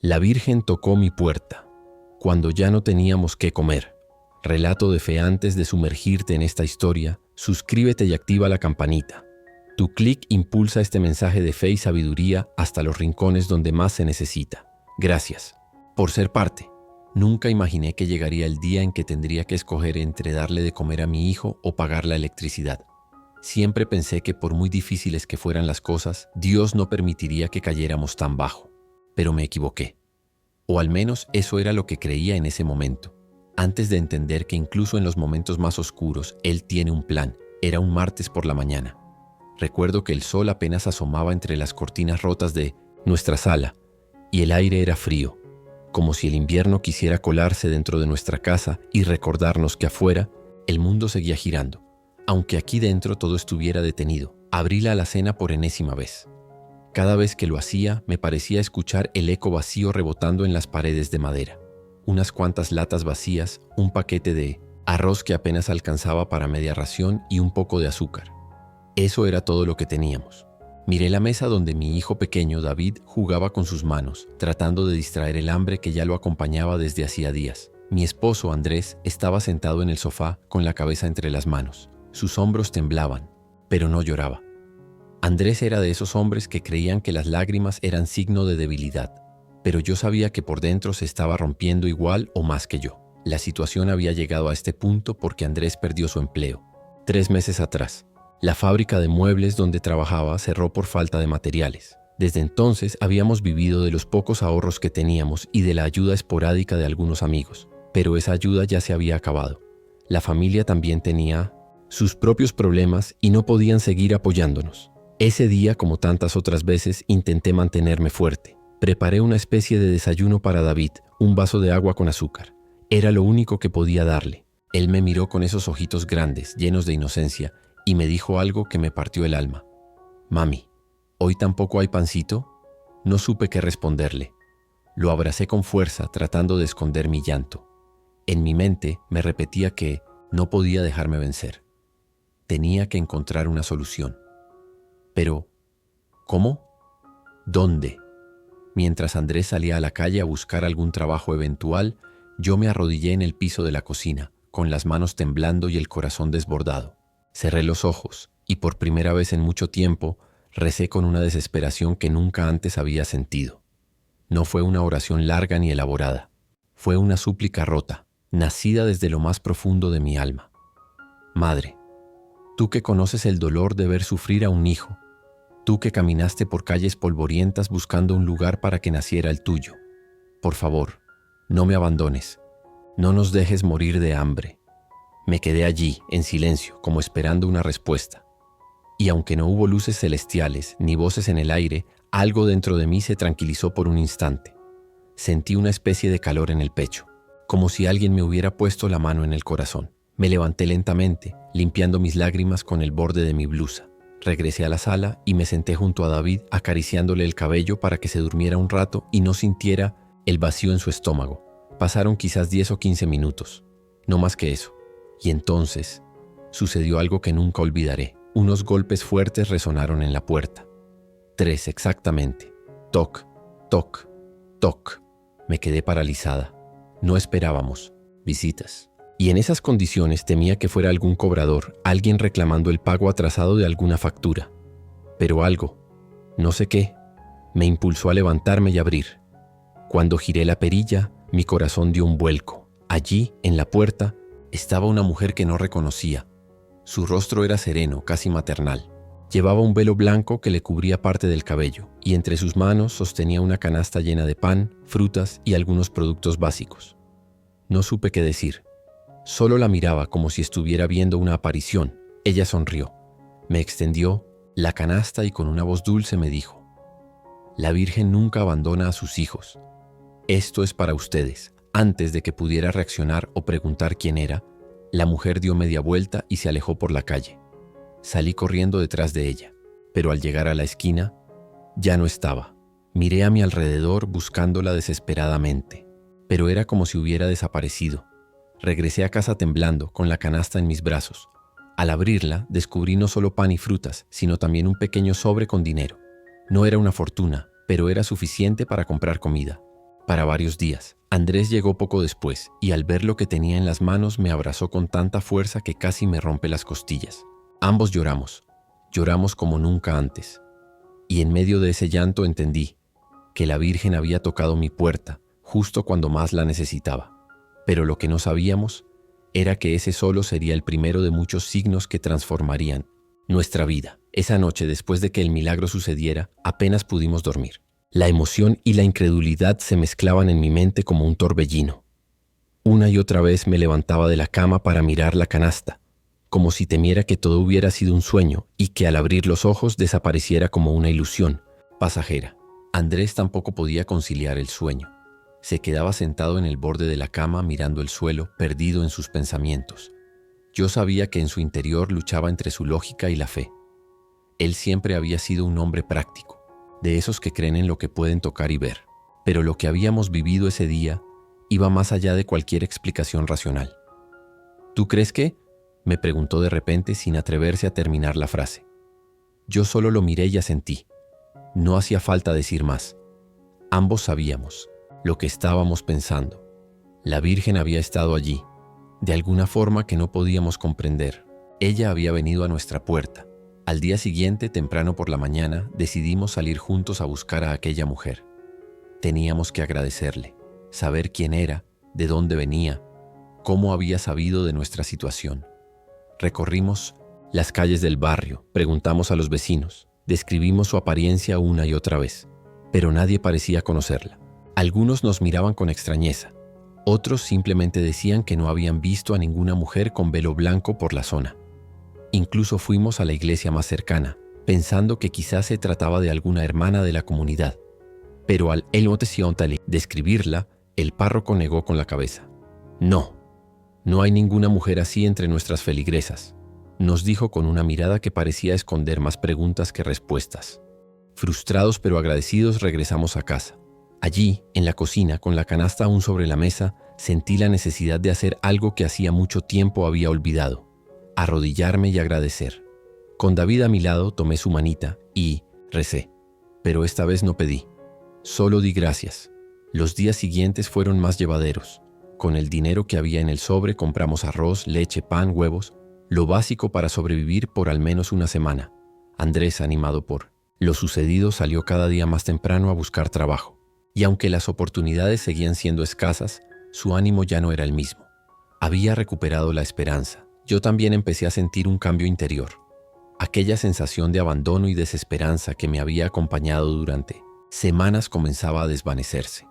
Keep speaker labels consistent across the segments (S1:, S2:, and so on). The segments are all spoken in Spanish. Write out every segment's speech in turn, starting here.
S1: La Virgen tocó mi puerta, cuando ya no teníamos qué comer. Relato de fe. Antes de sumergirte en esta historia, suscríbete y activa la campanita. Tu clic impulsa este mensaje de fe y sabiduría hasta los rincones donde más se necesita. Gracias por ser parte. Nunca imaginé que llegaría el día en que tendría que escoger entre darle de comer a mi hijo o pagar la electricidad. Siempre pensé que por muy difíciles que fueran las cosas, Dios no permitiría que cayéramos tan bajo. Pero me equivoqué. O al menos eso era lo que creía en ese momento. Antes de entender que incluso en los momentos más oscuros, Él tiene un plan. Era un martes por la mañana. Recuerdo que el sol apenas asomaba entre las cortinas rotas de nuestra sala y el aire era frío, como si el invierno quisiera colarse dentro de nuestra casa y recordarnos que afuera el mundo seguía girando, aunque aquí dentro todo estuviera detenido. Abrí la alacena por enésima vez. Cada vez que lo hacía, me parecía escuchar el eco vacío rebotando en las paredes de madera. Unas cuantas latas vacías, un paquete de arroz que apenas alcanzaba para media ración y un poco de azúcar. Eso era todo lo que teníamos. Miré la mesa donde mi hijo pequeño, David, jugaba con sus manos, tratando de distraer el hambre que ya lo acompañaba desde hacía días. Mi esposo, Andrés, estaba sentado en el sofá con la cabeza entre las manos. Sus hombros temblaban, pero no lloraba. Andrés era de esos hombres que creían que las lágrimas eran signo de debilidad, pero yo sabía que por dentro se estaba rompiendo igual o más que yo. La situación había llegado a este punto porque Andrés perdió su empleo. 3 meses atrás, la fábrica de muebles donde trabajaba cerró por falta de materiales. Desde entonces habíamos vivido de los pocos ahorros que teníamos y de la ayuda esporádica de algunos amigos, pero esa ayuda ya se había acabado. La familia también tenía sus propios problemas y no podían seguir apoyándonos. Ese día, como tantas otras veces, intenté mantenerme fuerte. Preparé una especie de desayuno para David, un vaso de agua con azúcar. Era lo único que podía darle. Él me miró con esos ojitos grandes, llenos de inocencia, y me dijo algo que me partió el alma. «Mami, ¿hoy tampoco hay pancito?» No supe qué responderle. Lo abracé con fuerza, tratando de esconder mi llanto. En mi mente me repetía que no podía dejarme vencer. Tenía que encontrar una solución. Pero, ¿cómo? ¿Dónde? Mientras Andrés salía a la calle a buscar algún trabajo eventual, yo me arrodillé en el piso de la cocina, con las manos temblando y el corazón desbordado. Cerré los ojos y por primera vez en mucho tiempo recé con una desesperación que nunca antes había sentido. No fue una oración larga ni elaborada. Fue una súplica rota, nacida desde lo más profundo de mi alma. Madre, tú que conoces el dolor de ver sufrir a un hijo, tú que caminaste por calles polvorientas buscando un lugar para que naciera el tuyo. Por favor, no me abandones. No nos dejes morir de hambre. Me quedé allí, en silencio, como esperando una respuesta. Y aunque no hubo luces celestiales ni voces en el aire, algo dentro de mí se tranquilizó por un instante. Sentí una especie de calor en el pecho, como si alguien me hubiera puesto la mano en el corazón. Me levanté lentamente, limpiando mis lágrimas con el borde de mi blusa. Regresé a la sala y me senté junto a David acariciándole el cabello para que se durmiera un rato y no sintiera el vacío en su estómago. Pasaron quizás 10 o 15 minutos, no más que eso. Y entonces sucedió algo que nunca olvidaré. Unos golpes fuertes resonaron en la puerta. 3 exactamente. Toc, toc, toc. Me quedé paralizada. No esperábamos visitas. Y en esas condiciones temía que fuera algún cobrador, alguien reclamando el pago atrasado de alguna factura. Pero algo, no sé qué, me impulsó a levantarme y abrir. Cuando giré la perilla, mi corazón dio un vuelco. Allí, en la puerta, estaba una mujer que no reconocía. Su rostro era sereno, casi maternal. Llevaba un velo blanco que le cubría parte del cabello, y entre sus manos sostenía una canasta llena de pan, frutas y algunos productos básicos. No supe qué decir. Solo la miraba como si estuviera viendo una aparición. Ella sonrió, me extendió la canasta y con una voz dulce me dijo: «La Virgen nunca abandona a sus hijos. Esto es para ustedes». Antes de que pudiera reaccionar o preguntar quién era, la mujer dio media vuelta y se alejó por la calle. Salí corriendo detrás de ella, pero al llegar a la esquina, ya no estaba. Miré a mi alrededor buscándola desesperadamente, pero era como si hubiera desaparecido. Regresé a casa temblando, con la canasta en mis brazos. Al abrirla, descubrí no solo pan y frutas, sino también un pequeño sobre con dinero. No era una fortuna, pero era suficiente para comprar comida. para varios días. Andrés llegó poco después y al ver lo que tenía en las manos me abrazó con tanta fuerza que casi me rompe las costillas. Ambos lloramos como nunca antes. Y en medio de ese llanto entendí que la Virgen había tocado mi puerta justo cuando más la necesitaba. Pero lo que no sabíamos era que ese solo sería el primero de muchos signos que transformarían nuestra vida. Esa noche, después de que el milagro sucediera, apenas pudimos dormir. La emoción y la incredulidad se mezclaban en mi mente como un torbellino. Una y otra vez me levantaba de la cama para mirar la canasta, como si temiera que todo hubiera sido un sueño y que al abrir los ojos desapareciera como una ilusión pasajera. Andrés tampoco podía conciliar el sueño. Se quedaba sentado en el borde de la cama mirando el suelo, perdido en sus pensamientos. Yo sabía que en su interior luchaba entre su lógica y la fe. Él siempre había sido un hombre práctico, de esos que creen en lo que pueden tocar y ver. Pero lo que habíamos vivido ese día iba más allá de cualquier explicación racional. ¿Tú crees que? Me preguntó de repente sin atreverse a terminar la frase. Yo solo lo miré y asentí. No hacía falta decir más. Ambos sabíamos lo que estábamos pensando. La Virgen había estado allí, de alguna forma que no podíamos comprender. Ella había venido a nuestra puerta. Al día siguiente, temprano por la mañana, decidimos salir juntos a buscar a aquella mujer. Teníamos que agradecerle, saber quién era, de dónde venía, cómo había sabido de nuestra situación. Recorrimos las calles del barrio, preguntamos a los vecinos, describimos su apariencia una y otra vez, pero nadie parecía conocerla. Algunos nos miraban con extrañeza, otros simplemente decían que no habían visto a ninguna mujer con velo blanco por la zona. Incluso fuimos a la iglesia más cercana, pensando que quizás se trataba de alguna hermana de la comunidad. Pero al describirla, el párroco negó con la cabeza. No hay ninguna mujer así entre nuestras feligresas, nos dijo con una mirada que parecía esconder más preguntas que respuestas. Frustrados pero agradecidos regresamos a casa. Allí, en la cocina, con la canasta aún sobre la mesa, sentí la necesidad de hacer algo que hacía mucho tiempo había olvidado. Arrodillarme y agradecer. Con David a mi lado tomé su manita y recé, pero esta vez no pedí, solo di gracias. Los días siguientes fueron más llevaderos. Con el dinero que había en el sobre compramos arroz, leche, pan, huevos, lo básico para sobrevivir por al menos una semana. Andrés, animado por lo sucedido, salió cada día más temprano a buscar trabajo. Y aunque las oportunidades seguían siendo escasas, su ánimo ya no era el mismo. Había recuperado la esperanza. Yo también empecé a sentir un cambio interior. Aquella sensación de abandono y desesperanza que me había acompañado durante semanas comenzaba a desvanecerse.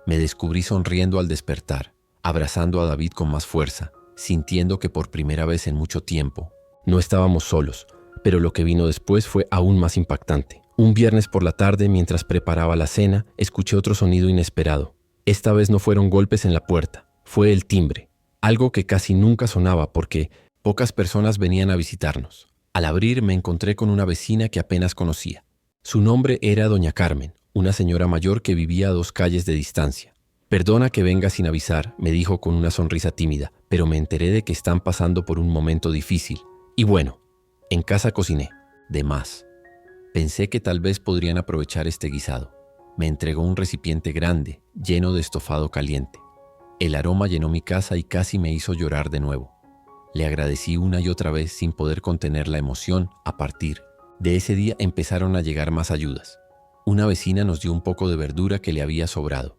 S1: Me descubrí sonriendo al despertar, abrazando a David con más fuerza, sintiendo que por primera vez en mucho tiempo no estábamos solos, pero lo que vino después fue aún más impactante. Un viernes por la tarde, mientras preparaba la cena, escuché otro sonido inesperado. Esta vez no fueron golpes en la puerta, fue el timbre, algo que casi nunca sonaba porque pocas personas venían a visitarnos. Al abrir me encontré con una vecina que apenas conocía. Su nombre era Doña Carmen, una señora mayor que vivía a 2 calles de distancia. «Perdona que venga sin avisar», me dijo con una sonrisa tímida, «pero me enteré de que están pasando por un momento difícil. Y bueno, en casa cociné, de más. Pensé que tal vez podrían aprovechar este guisado». Me entregó un recipiente grande, lleno de estofado caliente. El aroma llenó mi casa y casi me hizo llorar de nuevo. Le agradecí una y otra vez sin poder contener la emoción. A partir de ese día empezaron a llegar más ayudas. Una vecina nos dio un poco de verdura que le había sobrado.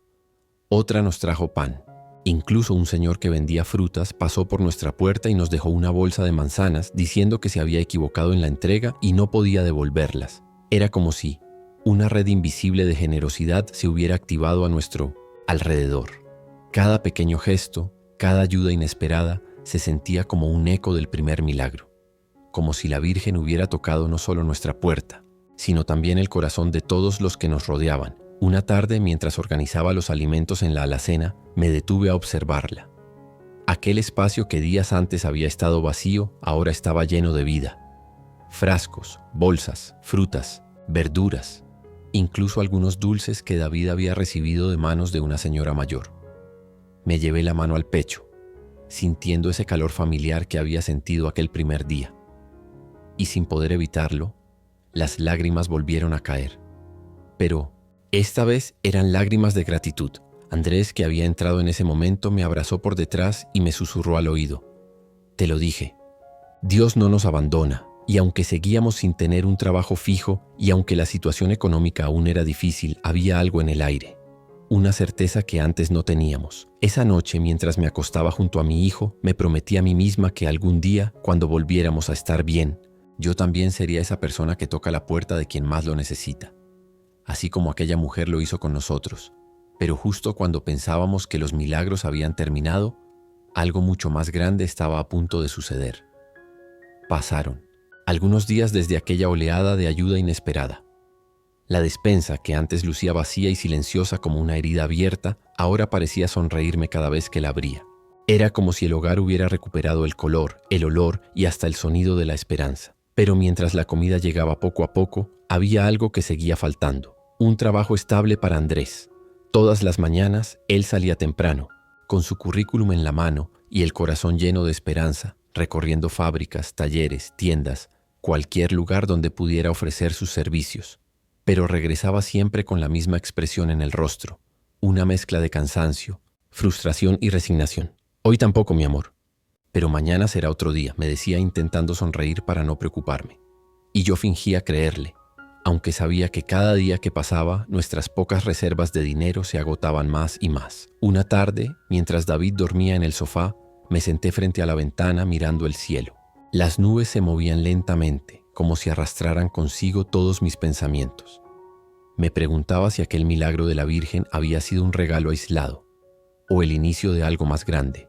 S1: Otra nos trajo pan. Incluso un señor que vendía frutas pasó por nuestra puerta y nos dejó una bolsa de manzanas diciendo que se había equivocado en la entrega y no podía devolverlas. Era como si una red invisible de generosidad se hubiera activado a nuestro alrededor. Cada pequeño gesto, cada ayuda inesperada, se sentía como un eco del primer milagro, como si la Virgen hubiera tocado no solo nuestra puerta, sino también el corazón de todos los que nos rodeaban. Una tarde, mientras organizaba los alimentos en la alacena, me detuve a observarla. Aquel espacio que días antes había estado vacío, ahora estaba lleno de vida. Frascos, bolsas, frutas, verduras, incluso algunos dulces que David había recibido de manos de una señora mayor. Me llevé la mano al pecho, sintiendo ese calor familiar que había sentido aquel primer día. Y sin poder evitarlo, las lágrimas volvieron a caer. Pero esta vez eran lágrimas de gratitud. Andrés, que había entrado en ese momento, me abrazó por detrás y me susurró al oído: «Te lo dije, Dios no nos abandona». Y aunque seguíamos sin tener un trabajo fijo y aunque la situación económica aún era difícil, había algo en el aire. Una certeza que antes no teníamos. Esa noche, mientras me acostaba junto a mi hijo, me prometí a mí misma que algún día, cuando volviéramos a estar bien, yo también sería esa persona que toca la puerta de quien más lo necesita. Así como aquella mujer lo hizo con nosotros. Pero justo cuando pensábamos que los milagros habían terminado, algo mucho más grande estaba a punto de suceder. Pasaron algunos días desde aquella oleada de ayuda inesperada. La despensa, que antes lucía vacía y silenciosa como una herida abierta, ahora parecía sonreírme cada vez que la abría. Era como si el hogar hubiera recuperado el color, el olor y hasta el sonido de la esperanza. Pero mientras la comida llegaba poco a poco, había algo que seguía faltando. Un trabajo estable para Andrés. Todas las mañanas, él salía temprano, con su currículum en la mano y el corazón lleno de esperanza, recorriendo fábricas, talleres, tiendas, cualquier lugar donde pudiera ofrecer sus servicios. Pero regresaba siempre con la misma expresión en el rostro, una mezcla de cansancio, frustración y resignación. «Hoy tampoco, mi amor. Pero mañana será otro día», me decía intentando sonreír para no preocuparme. Y yo fingía creerle, aunque sabía que cada día que pasaba, nuestras pocas reservas de dinero se agotaban más y más. Una tarde, mientras David dormía en el sofá, me senté frente a la ventana mirando el cielo. Las nubes se movían lentamente, como si arrastraran consigo todos mis pensamientos. Me preguntaba si aquel milagro de la Virgen había sido un regalo aislado, o el inicio de algo más grande.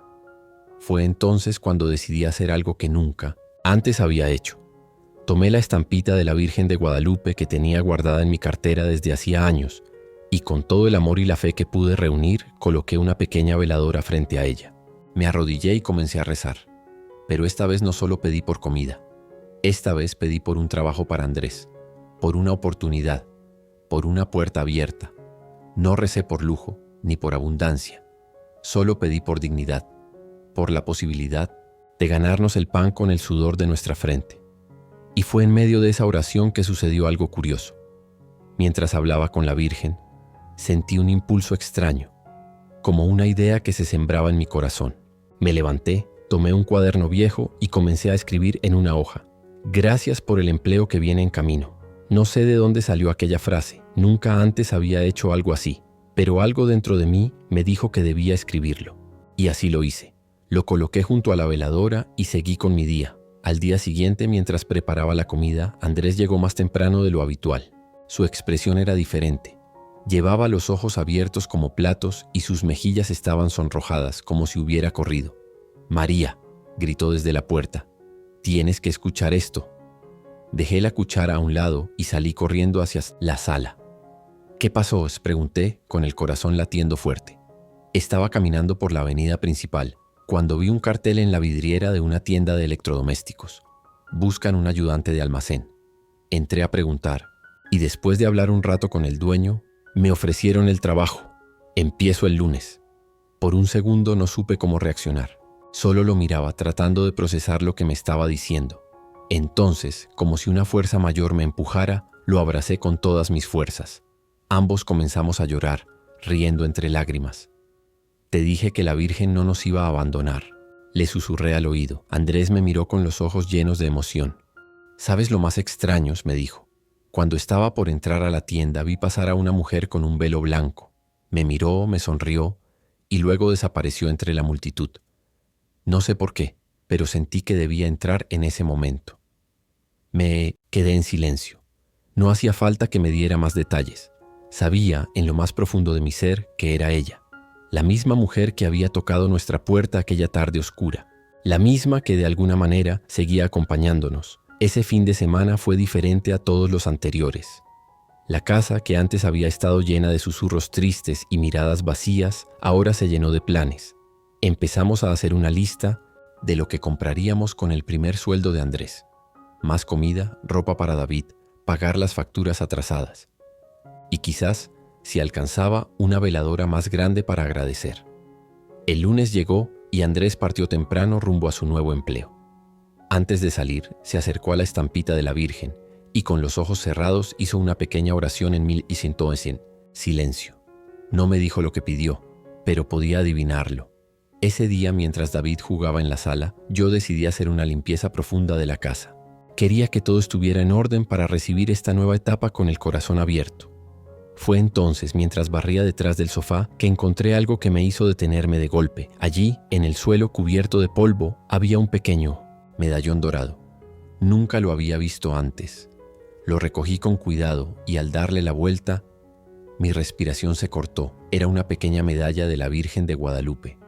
S1: Fue entonces cuando decidí hacer algo que nunca antes había hecho. Tomé la estampita de la Virgen de Guadalupe que tenía guardada en mi cartera desde hacía años, y con todo el amor y la fe que pude reunir, coloqué una pequeña veladora frente a ella. Me arrodillé y comencé a rezar. Pero esta vez no solo pedí por comida. Esta vez pedí por un trabajo para Andrés, por una oportunidad, por una puerta abierta. No recé por lujo, ni por abundancia. Solo pedí por dignidad, por la posibilidad de ganarnos el pan con el sudor de nuestra frente. Y fue en medio de esa oración que sucedió algo curioso. Mientras hablaba con la Virgen, sentí un impulso extraño, como una idea que se sembraba en mi corazón. Me levanté, tomé un cuaderno viejo y comencé a escribir en una hoja: «Gracias por el empleo que viene en camino». No sé de dónde salió aquella frase, nunca antes había hecho algo así, pero algo dentro de mí me dijo que debía escribirlo. Y así lo hice. Lo coloqué junto a la veladora y seguí con mi día. Al día siguiente, mientras preparaba la comida, Andrés llegó más temprano de lo habitual. Su expresión era diferente. Llevaba los ojos abiertos como platos y sus mejillas estaban sonrojadas como si hubiera corrido. «María», gritó desde la puerta, «tienes que escuchar esto». Dejé la cuchara a un lado y salí corriendo hacia la sala. «¿Qué pasó?», pregunté, con el corazón latiendo fuerte. Estaba caminando por la avenida principal, cuando vi un cartel en la vidriera de una tienda de electrodomésticos. «Buscan un ayudante de almacén». Entré a preguntar, y después de hablar un rato con el dueño, me ofrecieron el trabajo. «Empiezo el lunes». Por un segundo no supe cómo reaccionar. Solo lo miraba tratando de procesar lo que me estaba diciendo. Entonces, como si una fuerza mayor me empujara, lo abracé con todas mis fuerzas. Ambos comenzamos a llorar, riendo entre lágrimas. «Te dije que la Virgen no nos iba a abandonar», le susurré al oído. Andrés me miró con los ojos llenos de emoción. «¿Sabes lo más extraño?», me dijo. «Cuando estaba por entrar a la tienda vi pasar a una mujer con un velo blanco. Me miró, me sonrió y luego desapareció entre la multitud. No sé por qué, pero sentí que debía entrar en ese momento». Me quedé en silencio. No hacía falta que me diera más detalles. Sabía, en lo más profundo de mi ser, que era ella. La misma mujer que había tocado nuestra puerta aquella tarde oscura. La misma que de alguna manera seguía acompañándonos. Ese fin de semana fue diferente a todos los anteriores. La casa, que antes había estado llena de susurros tristes y miradas vacías, ahora se llenó de planes. Empezamos a hacer una lista de lo que compraríamos con el primer sueldo de Andrés. Más comida, ropa para David, pagar las facturas atrasadas. Y quizás, si alcanzaba, una veladora más grande para agradecer. El lunes llegó y Andrés partió temprano rumbo a su nuevo empleo. Antes de salir, se acercó a la estampita de la Virgen y con los ojos cerrados hizo una pequeña oración en 1100. Silencio. No me dijo lo que pidió, pero podía adivinarlo. Ese día, mientras David jugaba en la sala, yo decidí hacer una limpieza profunda de la casa. Quería que todo estuviera en orden para recibir esta nueva etapa con el corazón abierto. Fue entonces, mientras barría detrás del sofá, que encontré algo que me hizo detenerme de golpe. Allí, en el suelo cubierto de polvo, había un pequeño medallón dorado. Nunca lo había visto antes. Lo recogí con cuidado y al darle la vuelta, mi respiración se cortó. Era una pequeña medalla de la Virgen de Guadalupe.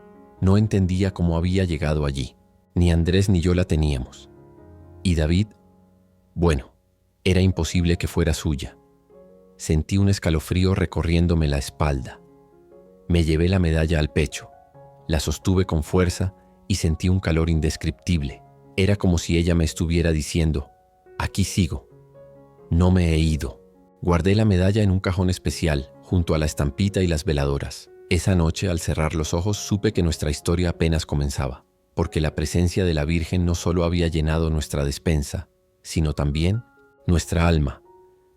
S1: No entendía cómo había llegado allí. Ni Andrés ni yo la teníamos. ¿Y David? Bueno, era imposible que fuera suya. Sentí un escalofrío recorriéndome la espalda. Me llevé la medalla al pecho. La sostuve con fuerza y sentí un calor indescriptible. Era como si ella me estuviera diciendo: aquí sigo. No me he ido. Guardé la medalla en un cajón especial, junto a la estampita y las veladoras. Esa noche, al cerrar los ojos, supe que nuestra historia apenas comenzaba, porque la presencia de la Virgen no solo había llenado nuestra despensa, sino también nuestra alma.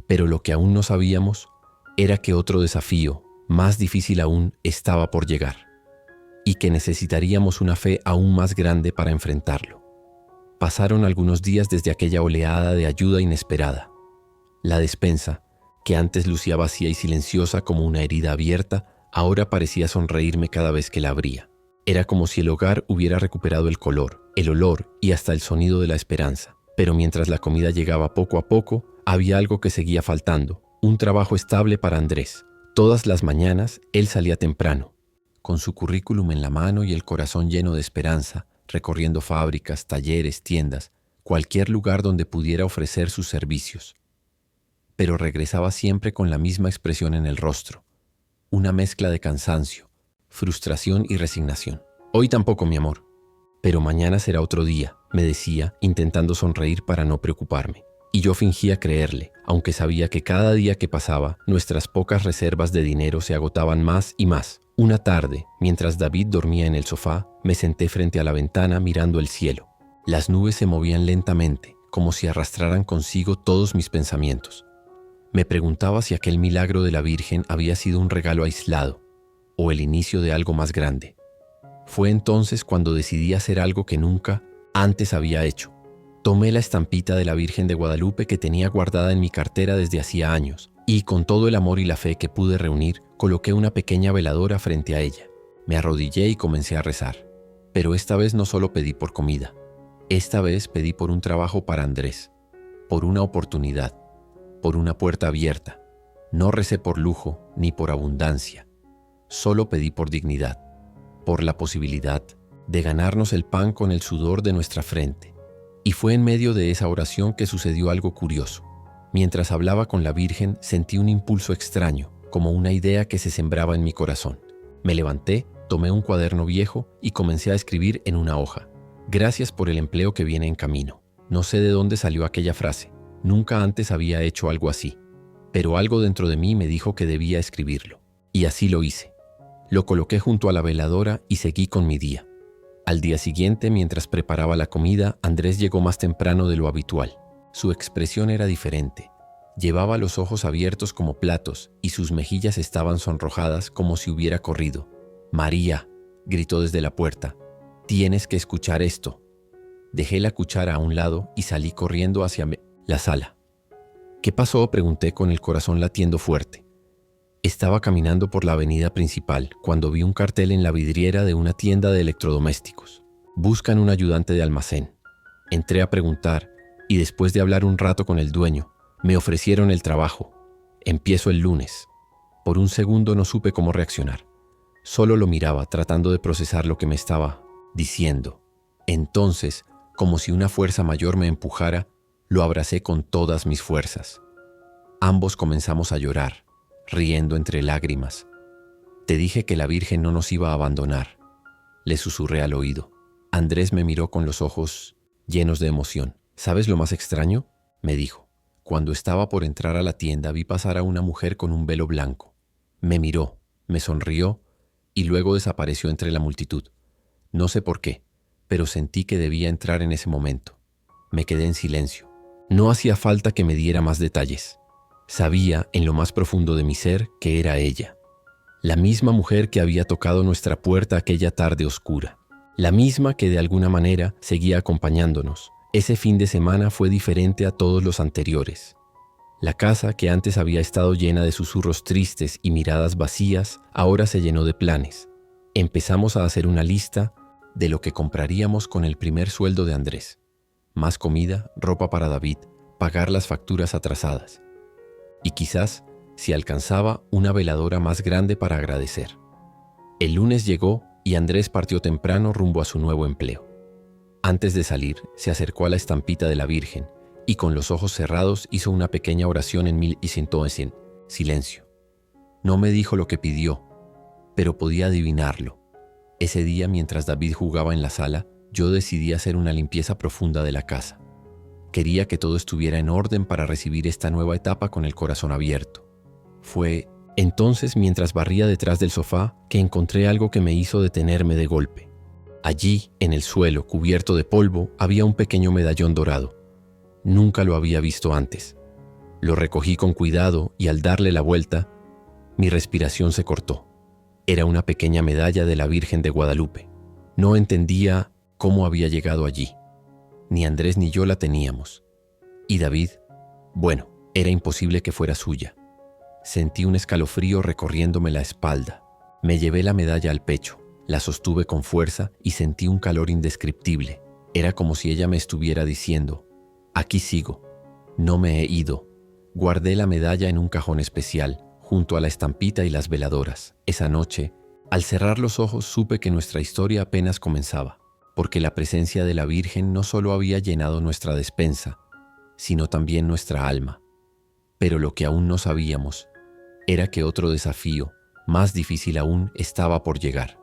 S1: Pero lo que aún no sabíamos era que otro desafío, más difícil aún, estaba por llegar, y que necesitaríamos una fe aún más grande para enfrentarlo. Pasaron algunos días desde aquella oleada de ayuda inesperada. La despensa, que antes lucía vacía y silenciosa como una herida abierta, ahora parecía sonreírme cada vez que la abría. Era como si el hogar hubiera recuperado el color, el olor y hasta el sonido de la esperanza. Pero mientras la comida llegaba poco a poco, había algo que seguía faltando: un trabajo estable para Andrés. Todas las mañanas él salía temprano, con su currículum en la mano y el corazón lleno de esperanza, recorriendo fábricas, talleres, tiendas, cualquier lugar donde pudiera ofrecer sus servicios. Pero regresaba siempre con la misma expresión en el rostro, una mezcla de cansancio, frustración y resignación. Hoy tampoco, mi amor, pero mañana será otro día, me decía, intentando sonreír para no preocuparme. Y yo fingía creerle, aunque sabía que cada día que pasaba, nuestras pocas reservas de dinero se agotaban más y más. Una tarde, mientras David dormía en el sofá, me senté frente a la ventana mirando el cielo. Las nubes se movían lentamente, como si arrastraran consigo todos mis pensamientos. Me preguntaba si aquel milagro de la Virgen había sido un regalo aislado, o el inicio de algo más grande. Fue entonces cuando decidí hacer algo que nunca antes había hecho. Tomé la estampita de la Virgen de Guadalupe que tenía guardada en mi cartera desde hacía años, y con todo el amor y la fe que pude reunir, coloqué una pequeña veladora frente a ella. Me arrodillé y comencé a rezar. Pero esta vez no solo pedí por comida. Esta vez pedí por un trabajo para Andrés, por una oportunidad, por una puerta abierta. No recé por lujo ni por abundancia. Solo pedí por dignidad, por la posibilidad de ganarnos el pan con el sudor de nuestra frente. Y fue en medio de esa oración que sucedió algo curioso. Mientras hablaba con la Virgen, sentí un impulso extraño, como una idea que se sembraba en mi corazón. Me levanté, tomé un cuaderno viejo y comencé a escribir en una hoja: gracias por el empleo que viene en camino. No sé de dónde salió aquella frase. Nunca antes había hecho algo así, pero algo dentro de mí me dijo que debía escribirlo. Y así lo hice. Lo coloqué junto a la veladora y seguí con mi día. Al día siguiente, mientras preparaba la comida, Andrés llegó más temprano de lo habitual. Su expresión era diferente. Llevaba los ojos abiertos como platos y sus mejillas estaban sonrojadas como si hubiera corrido. «María», gritó desde la puerta, «tienes que escuchar esto». Dejé la cuchara a un lado y salí corriendo hacia la sala. «¿Qué pasó?», pregunté con el corazón latiendo fuerte. Estaba caminando por la avenida principal cuando vi un cartel en la vidriera de una tienda de electrodomésticos. «Buscan un ayudante de almacén». Entré a preguntar y después de hablar un rato con el dueño, me ofrecieron el trabajo. Empiezo el lunes. Por un segundo no supe cómo reaccionar. Solo lo miraba tratando de procesar lo que me estaba diciendo. Entonces, como si una fuerza mayor me empujara, lo abracé con todas mis fuerzas. Ambos comenzamos a llorar, riendo entre lágrimas. «Te dije que la Virgen no nos iba a abandonar», le susurré al oído. Andrés me miró con los ojos llenos de emoción. «¿Sabes lo más extraño?», me dijo. Cuando estaba por entrar a la tienda vi pasar a una mujer con un velo blanco. Me miró, me sonrió y luego desapareció entre la multitud. No sé por qué, pero sentí que debía entrar en ese momento. Me quedé en silencio. No hacía falta que me diera más detalles. Sabía en lo más profundo de mi ser que era ella, La misma mujer que había tocado nuestra puerta aquella tarde oscura. La misma que de alguna manera seguía acompañándonos. Ese fin de semana fue diferente a todos los anteriores. La casa, que antes había estado llena de susurros tristes y miradas vacías, ahora se llenó de planes. Empezamos a hacer una lista de lo que compraríamos con el primer sueldo de Andrés. Más comida, ropa para David, pagar las facturas atrasadas. Y quizás, si alcanzaba, una veladora más grande para agradecer. El lunes llegó y Andrés partió temprano rumbo a su nuevo empleo. Antes de salir, se acercó a la estampita de la Virgen y con los ojos cerrados hizo una pequeña oración en 1100. Silencio. No me dijo lo que pidió, pero podía adivinarlo. Ese día, mientras David jugaba en la sala, yo decidí hacer una limpieza profunda de la casa. Quería que todo estuviera en orden para recibir esta nueva etapa con el corazón abierto. Fue entonces, mientras barría detrás del sofá, que encontré algo que me hizo detenerme de golpe. Allí, en el suelo, cubierto de polvo, había un pequeño medallón dorado. Nunca lo había visto antes. Lo recogí con cuidado y al darle la vuelta, mi respiración se cortó. Era una pequeña medalla de la Virgen de Guadalupe. No entendía cómo había llegado allí. Ni Andrés ni yo la teníamos. Y David, bueno, era imposible que fuera suya. Sentí un escalofrío recorriéndome la espalda. Me llevé la medalla al pecho, la sostuve con fuerza y sentí un calor indescriptible. Era como si ella me estuviera diciendo: aquí sigo, no me he ido. Guardé la medalla en un cajón especial, junto a la estampita y las veladoras. Esa noche, al cerrar los ojos, supe que nuestra historia apenas comenzaba, porque la presencia de la Virgen no solo había llenado nuestra despensa, sino también nuestra alma. Pero lo que aún no sabíamos era que otro desafío, más difícil aún, estaba por llegar,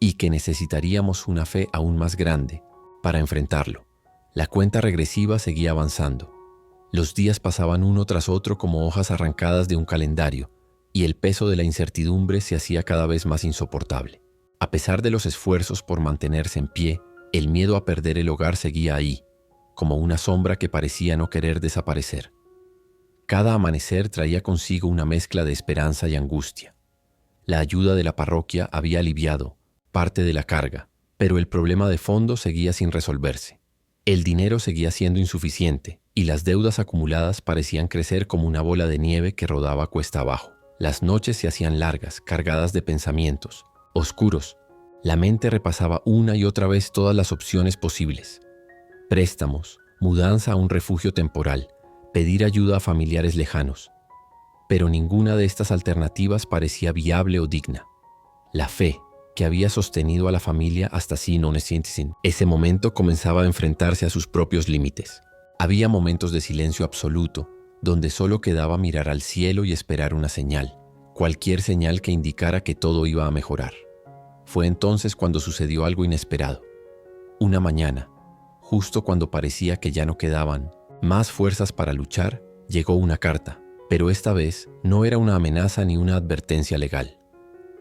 S1: y que necesitaríamos una fe aún más grande para enfrentarlo. La cuenta regresiva seguía avanzando. Los días pasaban uno tras otro como hojas arrancadas de un calendario, y el peso de la incertidumbre se hacía cada vez más insoportable. A pesar de los esfuerzos por mantenerse en pie, el miedo a perder el hogar seguía ahí, como una sombra que parecía no querer desaparecer. Cada amanecer traía consigo una mezcla de esperanza y angustia. La ayuda de la parroquia había aliviado parte de la carga, pero el problema de fondo seguía sin resolverse. El dinero seguía siendo insuficiente y las deudas acumuladas parecían crecer como una bola de nieve que rodaba cuesta abajo. Las noches se hacían largas, cargadas de pensamientos oscuros. La mente repasaba una y otra vez todas las opciones posibles: préstamos, mudanza a un refugio temporal, pedir ayuda a familiares lejanos. Pero ninguna de estas alternativas parecía viable o digna. La fe, que había sostenido a la familia hasta ese momento, comenzaba a enfrentarse a sus propios límites. Había momentos de silencio absoluto, donde solo quedaba mirar al cielo y esperar una señal, cualquier señal que indicara que todo iba a mejorar. Fue entonces cuando sucedió algo inesperado. Una mañana, justo cuando parecía que ya no quedaban más fuerzas para luchar, llegó una carta, pero esta vez no era una amenaza ni una advertencia legal.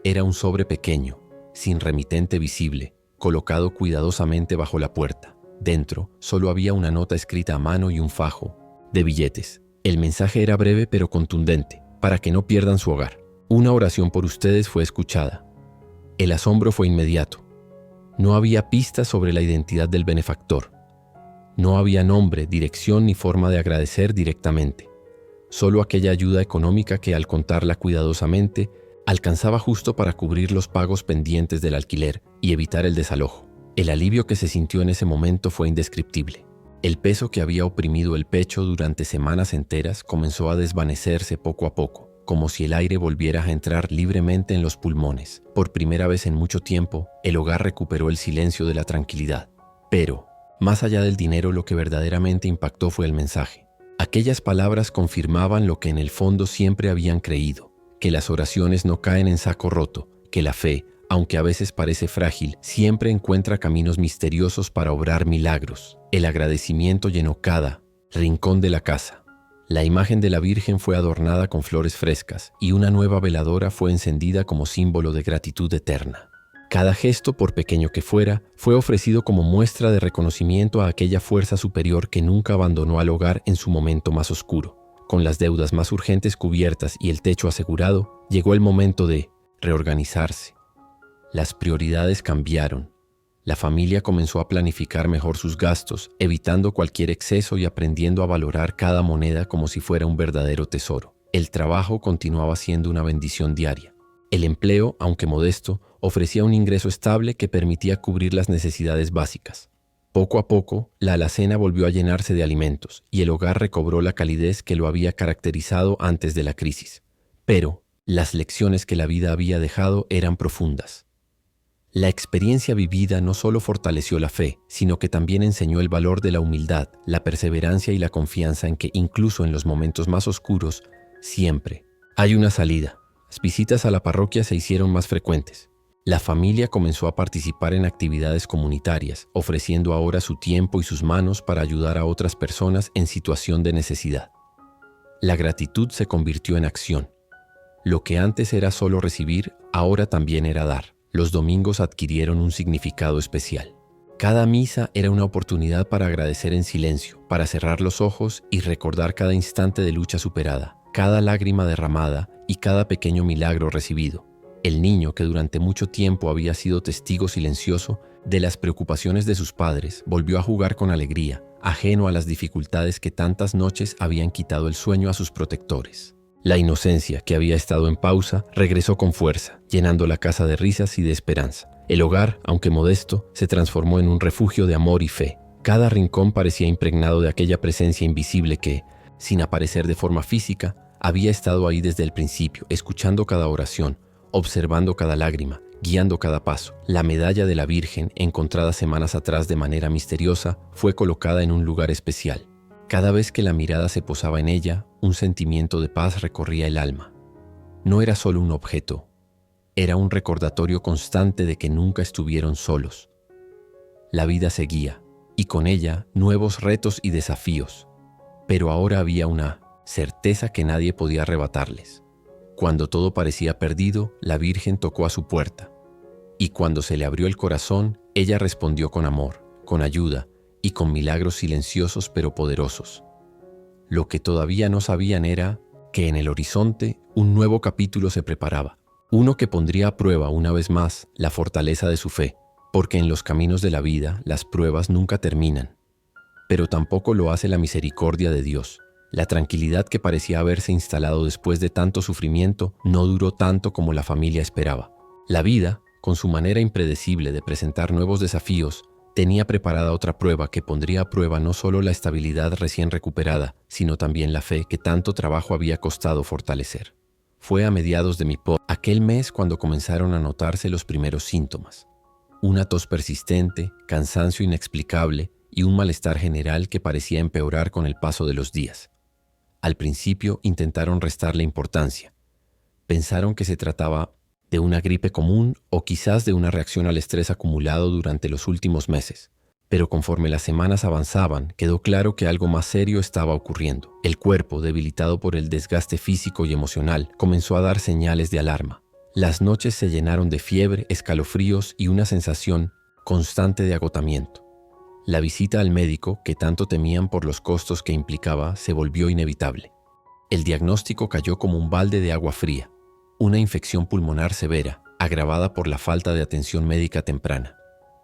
S1: Era un sobre pequeño, sin remitente visible, colocado cuidadosamente bajo la puerta. Dentro solo había una nota escrita a mano y un fajo de billetes. El mensaje era breve pero contundente: para que no pierdan su hogar. Una oración por ustedes fue escuchada. El asombro fue inmediato. No había pistas sobre la identidad del benefactor. No había nombre, dirección ni forma de agradecer directamente. Solo aquella ayuda económica que, al contarla cuidadosamente, alcanzaba justo para cubrir los pagos pendientes del alquiler y evitar el desalojo. El alivio que se sintió en ese momento fue indescriptible. El peso que había oprimido el pecho durante semanas enteras comenzó a desvanecerse poco a poco, como si el aire volviera a entrar libremente en los pulmones. Por primera vez en mucho tiempo, el hogar recuperó el silencio de la tranquilidad. Pero, más allá del dinero, lo que verdaderamente impactó fue el mensaje. Aquellas palabras confirmaban lo que en el fondo siempre habían creído: que las oraciones no caen en saco roto, que la fe, aunque a veces parece frágil, siempre encuentra caminos misteriosos para obrar milagros. El agradecimiento llenó cada rincón de la casa. La imagen de la Virgen fue adornada con flores frescas y una nueva veladora fue encendida como símbolo de gratitud eterna. Cada gesto, por pequeño que fuera, fue ofrecido como muestra de reconocimiento a aquella fuerza superior que nunca abandonó al hogar en su momento más oscuro. Con las deudas más urgentes cubiertas y el techo asegurado, llegó el momento de reorganizarse. Las prioridades cambiaron. La familia comenzó a planificar mejor sus gastos, evitando cualquier exceso y aprendiendo a valorar cada moneda como si fuera un verdadero tesoro. El trabajo continuaba siendo una bendición diaria. El empleo, aunque modesto, ofrecía un ingreso estable que permitía cubrir las necesidades básicas. Poco a poco, la alacena volvió a llenarse de alimentos y el hogar recobró la calidez que lo había caracterizado antes de la crisis. Pero las lecciones que la vida había dejado eran profundas. La experiencia vivida no solo fortaleció la fe, sino que también enseñó el valor de la humildad, la perseverancia y la confianza en que incluso en los momentos más oscuros, siempre hay una salida. Las visitas a la parroquia se hicieron más frecuentes. La familia comenzó a participar en actividades comunitarias, ofreciendo ahora su tiempo y sus manos para ayudar a otras personas en situación de necesidad. La gratitud se convirtió en acción. Lo que antes era solo recibir, ahora también era dar. Los domingos adquirieron un significado especial. Cada misa era una oportunidad para agradecer en silencio, para cerrar los ojos y recordar cada instante de lucha superada, cada lágrima derramada y cada pequeño milagro recibido. El niño, que durante mucho tiempo había sido testigo silencioso de las preocupaciones de sus padres, volvió a jugar con alegría, ajeno a las dificultades que tantas noches habían quitado el sueño a sus protectores. La inocencia, que había estado en pausa, regresó con fuerza, llenando la casa de risas y de esperanza. El hogar, aunque modesto, se transformó en un refugio de amor y fe. Cada rincón parecía impregnado de aquella presencia invisible que, sin aparecer de forma física, había estado ahí desde el principio, escuchando cada oración, observando cada lágrima, guiando cada paso. La medalla de la Virgen, encontrada semanas atrás de manera misteriosa, fue colocada en un lugar especial. Cada vez que la mirada se posaba en ella, un sentimiento de paz recorría el alma. No era solo un objeto, era un recordatorio constante de que nunca estuvieron solos. La vida seguía, y con ella nuevos retos y desafíos, pero ahora había una certeza que nadie podía arrebatarles. Cuando todo parecía perdido, la Virgen tocó a su puerta, y cuando se le abrió el corazón, ella respondió con amor, con ayuda y con milagros silenciosos pero poderosos. Lo que todavía no sabían era que en el horizonte un nuevo capítulo se preparaba, uno que pondría a prueba una vez más la fortaleza de su fe, porque en los caminos de la vida las pruebas nunca terminan, pero tampoco lo hace la misericordia de Dios. La tranquilidad que parecía haberse instalado después de tanto sufrimiento no duró tanto como la familia esperaba. La vida, con su manera impredecible de presentar nuevos desafíos, tenía preparada otra prueba que pondría a prueba no solo la estabilidad recién recuperada, sino también la fe que tanto trabajo había costado fortalecer. Fue a mediados de aquel mes cuando comenzaron a notarse los primeros síntomas. Una tos persistente, cansancio inexplicable y un malestar general que parecía empeorar con el paso de los días. Al principio intentaron restarle importancia. Pensaron que se trataba de una gripe común o quizás de una reacción al estrés acumulado durante los últimos meses. Pero conforme las semanas avanzaban, quedó claro que algo más serio estaba ocurriendo. El cuerpo, debilitado por el desgaste físico y emocional, comenzó a dar señales de alarma. Las noches se llenaron de fiebre, escalofríos y una sensación constante de agotamiento. La visita al médico, que tanto temían por los costos que implicaba, se volvió inevitable. El diagnóstico cayó como un balde de agua fría. Una infección pulmonar severa, agravada por la falta de atención médica temprana.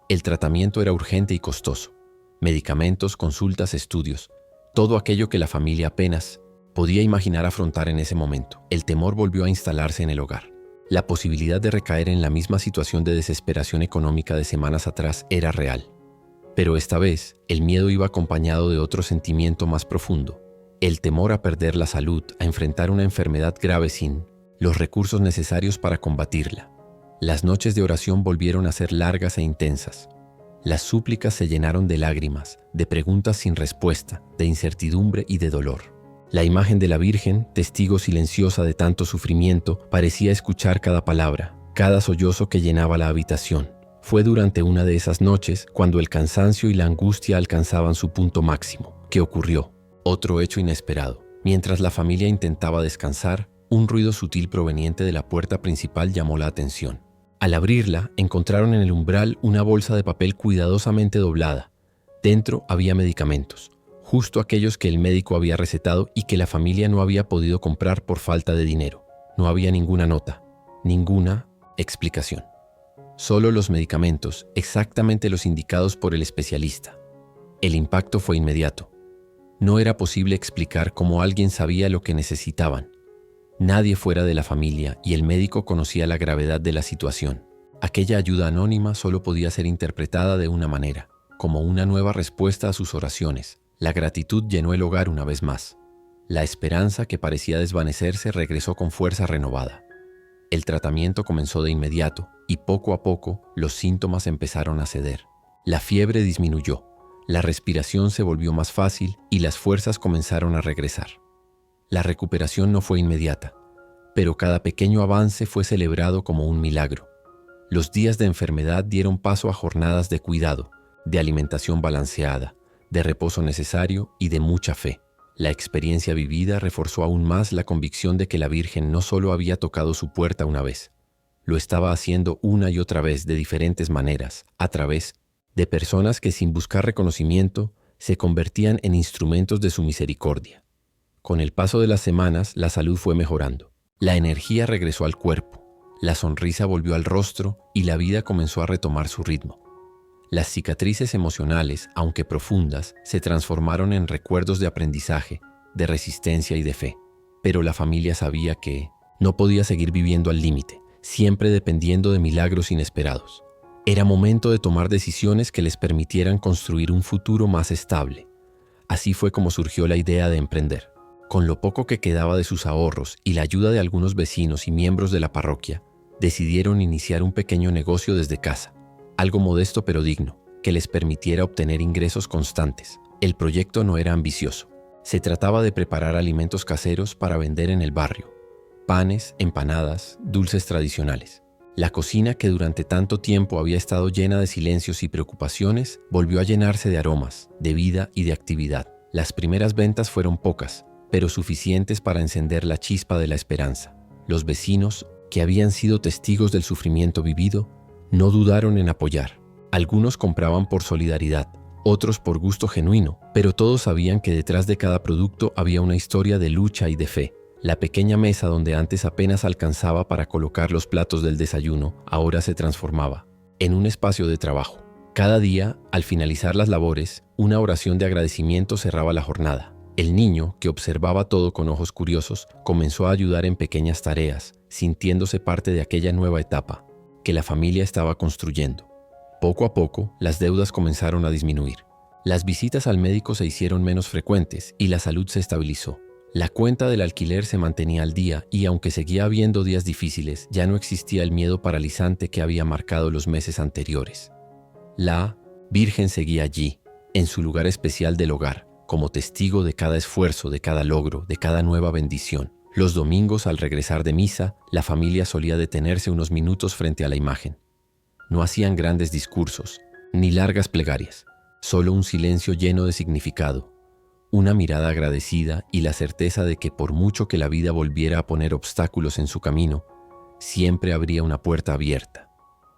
S1: El tratamiento era urgente y costoso. Medicamentos, consultas, estudios, todo aquello que la familia apenas podía imaginar afrontar en ese momento. El temor volvió a instalarse en el hogar. La posibilidad de recaer en la misma situación de desesperación económica de semanas atrás era real. Pero esta vez, el miedo iba acompañado de otro sentimiento más profundo. El temor a perder la salud, a enfrentar una enfermedad grave sin los recursos necesarios para combatirla. Las noches de oración volvieron a ser largas e intensas. Las súplicas se llenaron de lágrimas, de preguntas sin respuesta, de incertidumbre y de dolor. La imagen de la Virgen, testigo silenciosa de tanto sufrimiento, parecía escuchar cada palabra, cada sollozo que llenaba la habitación. Fue durante una de esas noches, cuando el cansancio y la angustia alcanzaban su punto máximo, que ocurrió otro hecho inesperado. Mientras la familia intentaba descansar, un ruido sutil proveniente de la puerta principal llamó la atención. Al abrirla, encontraron en el umbral una bolsa de papel cuidadosamente doblada. Dentro había medicamentos, justo aquellos que el médico había recetado y que la familia no había podido comprar por falta de dinero. No había ninguna nota, ninguna Explicación. Solo los medicamentos, exactamente los indicados por el especialista. El impacto fue inmediato. No era posible explicar cómo alguien sabía lo que necesitaban. Nadie fuera de la familia y el médico conocía la gravedad de la situación. Aquella ayuda anónima solo podía ser interpretada de una manera, como una nueva respuesta a sus oraciones. La gratitud llenó el hogar una vez más. La esperanza que parecía desvanecerse regresó con fuerza renovada. El tratamiento comenzó de inmediato y poco a poco los síntomas empezaron a ceder. La fiebre disminuyó, la respiración se volvió más fácil y las fuerzas comenzaron a regresar. La recuperación no fue inmediata, pero cada pequeño avance fue celebrado como un milagro. Los días de enfermedad dieron paso a jornadas de cuidado, de alimentación balanceada, de reposo necesario y de mucha fe. La experiencia vivida reforzó aún más la convicción de que la Virgen no solo había tocado su puerta una vez, lo estaba haciendo una y otra vez de diferentes maneras, a través de personas que sin buscar reconocimiento se convertían en instrumentos de su misericordia. Con el paso de las semanas, la salud fue mejorando. La energía regresó al cuerpo, la sonrisa volvió al rostro y la vida comenzó a retomar su ritmo. Las cicatrices emocionales, aunque profundas, se transformaron en recuerdos de aprendizaje, de resistencia y de fe. Pero la familia sabía que no podía seguir viviendo al límite, siempre dependiendo de milagros inesperados. Era momento de tomar decisiones que les permitieran construir un futuro más estable. Así fue como surgió la idea de emprender. Con lo poco que quedaba de sus ahorros y la ayuda de algunos vecinos y miembros de la parroquia, decidieron iniciar un pequeño negocio desde casa. Algo modesto pero digno, que les permitiera obtener ingresos constantes. El proyecto no era ambicioso. Se trataba de preparar alimentos caseros para vender en el barrio. Panes, empanadas, dulces tradicionales. La cocina, que durante tanto tiempo había estado llena de silencios y preocupaciones, volvió a llenarse de aromas, de vida y de actividad. Las primeras ventas fueron pocas, pero suficientes para encender la chispa de la esperanza. Los vecinos, que habían sido testigos del sufrimiento vivido, no dudaron en apoyar. Algunos compraban por solidaridad, otros por gusto genuino, pero todos sabían que detrás de cada producto había una historia de lucha y de fe. La pequeña mesa donde antes apenas alcanzaba para colocar los platos del desayuno, ahora se transformaba en un espacio de trabajo. Cada día, al finalizar las labores, una oración de agradecimiento cerraba la jornada. El niño, que observaba todo con ojos curiosos, comenzó a ayudar en pequeñas tareas, sintiéndose parte de aquella nueva etapa que la familia estaba construyendo. Poco a poco, las deudas comenzaron a disminuir. Las visitas al médico se hicieron menos frecuentes y la salud se estabilizó. La cuenta del alquiler se mantenía al día y, aunque seguía habiendo días difíciles, ya no existía el miedo paralizante que había marcado los meses anteriores. La Virgen seguía allí, en su lugar especial del hogar, como testigo de cada esfuerzo, de cada logro, de cada nueva bendición. Los domingos, al regresar de misa, la familia solía detenerse unos minutos frente a la imagen. No hacían grandes discursos, ni largas plegarias, solo un silencio lleno de significado, una mirada agradecida y la certeza de que por mucho que la vida volviera a poner obstáculos en su camino, siempre habría una puerta abierta,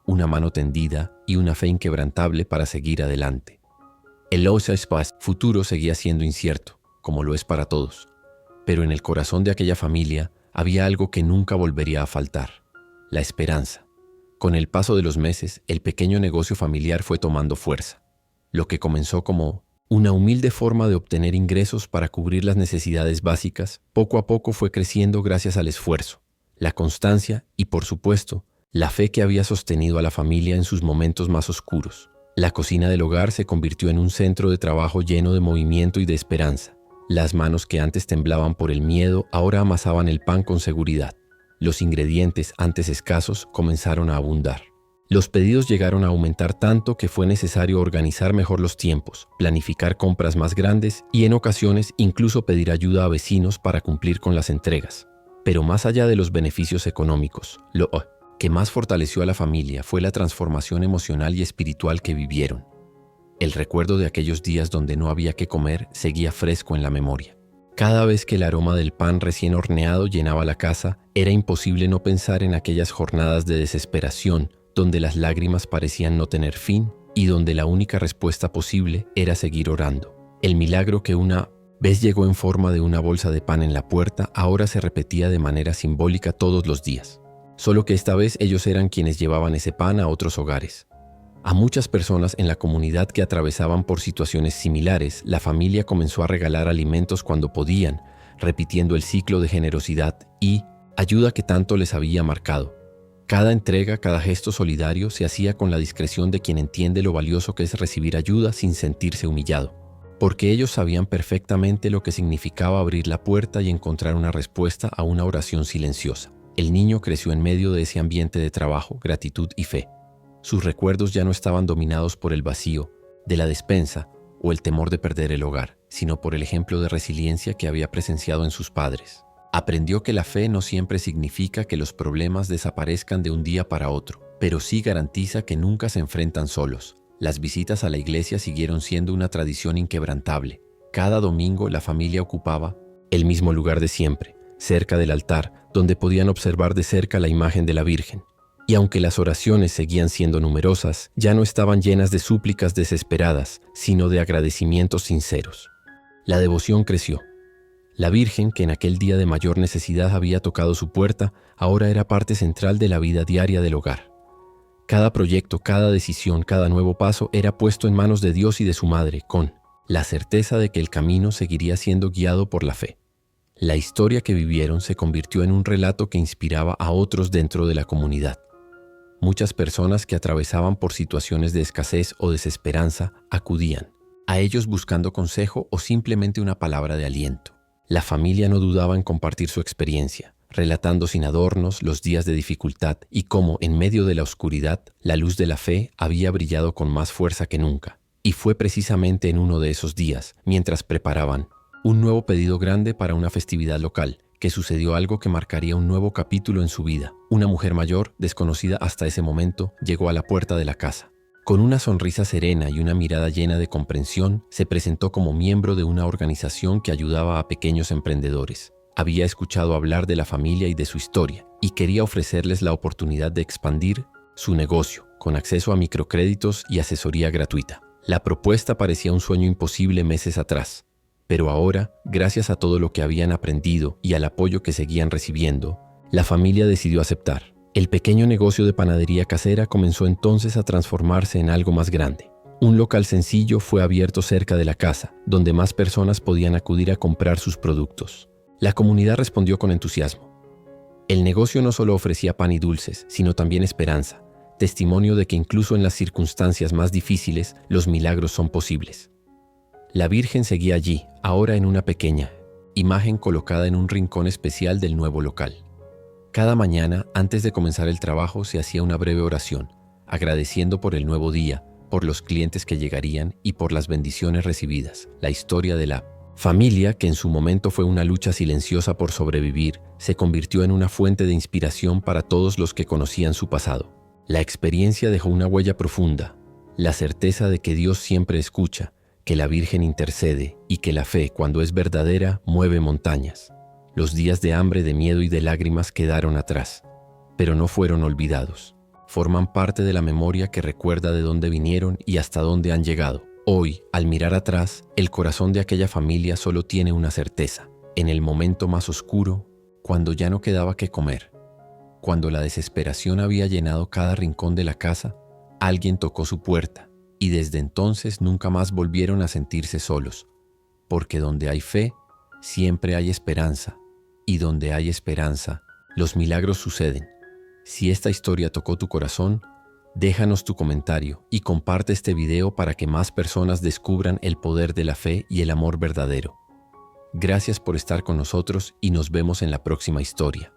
S1: una mano tendida y una fe inquebrantable para seguir adelante. El futuro seguía siendo incierto, como lo es para todos. Pero en el corazón de aquella familia había algo que nunca volvería a faltar: la esperanza. Con el paso de los meses, el pequeño negocio familiar fue tomando fuerza. Lo que comenzó como una humilde forma de obtener ingresos para cubrir las necesidades básicas, poco a poco fue creciendo gracias al esfuerzo, la constancia y, por supuesto, la fe que había sostenido a la familia en sus momentos más oscuros. La cocina del hogar se convirtió en un centro de trabajo lleno de movimiento y de esperanza. Las manos que antes temblaban por el miedo ahora amasaban el pan con seguridad. Los ingredientes, antes escasos, comenzaron a abundar. Los pedidos llegaron a aumentar tanto que fue necesario organizar mejor los tiempos, planificar compras más grandes y, en ocasiones, incluso pedir ayuda a vecinos para cumplir con las entregas. Pero más allá de los beneficios económicos, lo que más fortaleció a la familia fue la transformación emocional y espiritual que vivieron. El recuerdo de aquellos días donde no había que comer seguía fresco en la memoria. Cada vez que el aroma del pan recién horneado llenaba la casa, era imposible no pensar en aquellas jornadas de desesperación donde las lágrimas parecían no tener fin y donde la única respuesta posible era seguir orando. El milagro que una vez llegó en forma de una bolsa de pan en la puerta ahora se repetía de manera simbólica todos los días. solo que esta vez ellos eran quienes llevaban ese pan a otros hogares. A muchas personas en la comunidad que atravesaban por situaciones similares, la familia comenzó a regalar alimentos cuando podían, repitiendo el ciclo de generosidad y ayuda que tanto les había marcado. Cada entrega, cada gesto solidario se hacía con la discreción de quien entiende lo valioso que es recibir ayuda sin sentirse humillado, porque ellos sabían perfectamente lo que significaba abrir la puerta y encontrar una respuesta a una oración silenciosa. El niño creció en medio de ese ambiente de trabajo, gratitud y fe. Sus recuerdos ya no estaban dominados por el vacío de la despensa o el temor de perder el hogar, sino por el ejemplo de resiliencia que había presenciado en sus padres. Aprendió que la fe no siempre significa que los problemas desaparezcan de un día para otro, pero sí garantiza que nunca se enfrentan solos. Las visitas a la iglesia siguieron siendo una tradición inquebrantable. Cada domingo la familia ocupaba el mismo lugar de siempre, cerca del altar, donde podían observar de cerca la imagen de la Virgen. Y aunque las oraciones seguían siendo numerosas, ya no estaban llenas de súplicas desesperadas, sino de agradecimientos sinceros. La devoción creció. La Virgen, que en aquel día de mayor necesidad había tocado su puerta, ahora era parte central de la vida diaria del hogar. Cada proyecto, cada decisión, cada nuevo paso era puesto en manos de Dios y de su madre, con la certeza de que el camino seguiría siendo guiado por la fe. La historia que vivieron se convirtió en un relato que inspiraba a otros dentro de la comunidad. Muchas personas que atravesaban por situaciones de escasez o desesperanza acudían a ellos buscando consejo o simplemente una palabra de aliento. La familia no dudaba en compartir su experiencia, relatando sin adornos los días de dificultad y cómo, en medio de la oscuridad, la luz de la fe había brillado con más fuerza que nunca. Y fue precisamente en uno de esos días, mientras preparaban un nuevo pedido grande para una festividad local, que sucedió algo que marcaría un nuevo capítulo en su vida. Una mujer mayor, desconocida hasta ese momento, llegó a la puerta de la casa. Con una sonrisa serena y una mirada llena de comprensión, se presentó como miembro de una organización que ayudaba a pequeños emprendedores. Había escuchado hablar de la familia y de su historia, y quería ofrecerles la oportunidad de expandir su negocio, con acceso a microcréditos y asesoría gratuita. La propuesta parecía un sueño imposible meses atrás. Pero ahora, gracias a todo lo que habían aprendido y al apoyo que seguían recibiendo, la familia decidió aceptar. El pequeño negocio de panadería casera comenzó entonces a transformarse en algo más grande. Un local sencillo fue abierto cerca de la casa, donde más personas podían acudir a comprar sus productos. La comunidad respondió con entusiasmo. El negocio no solo ofrecía pan y dulces, sino también esperanza, testimonio de que incluso en las circunstancias más difíciles, los milagros son posibles. La Virgen seguía allí, ahora en una pequeña imagen colocada en un rincón especial del nuevo local. Cada mañana, antes de comenzar el trabajo, se hacía una breve oración, agradeciendo por el nuevo día, por los clientes que llegarían y por las bendiciones recibidas. La historia de la familia, que en su momento fue una lucha silenciosa por sobrevivir, se convirtió en una fuente de inspiración para todos los que conocían su pasado. La experiencia dejó una huella profunda, la certeza de que Dios siempre escucha, que la Virgen intercede y que la fe, cuando es verdadera, mueve montañas. Los días de hambre, de miedo y de lágrimas quedaron atrás, pero no fueron olvidados. Forman parte de la memoria que recuerda de dónde vinieron y hasta dónde han llegado. Hoy, al mirar atrás, el corazón de aquella familia solo tiene una certeza. En el momento más oscuro, cuando ya no quedaba qué comer, cuando la desesperación había llenado cada rincón de la casa, alguien tocó su puerta. Y desde entonces nunca más volvieron a sentirse solos, porque donde hay fe, siempre hay esperanza, y donde hay esperanza, los milagros suceden. Si esta historia tocó tu corazón, déjanos tu comentario y comparte este video para que más personas descubran el poder de la fe y el amor verdadero. Gracias por estar con nosotros y nos vemos en la próxima historia.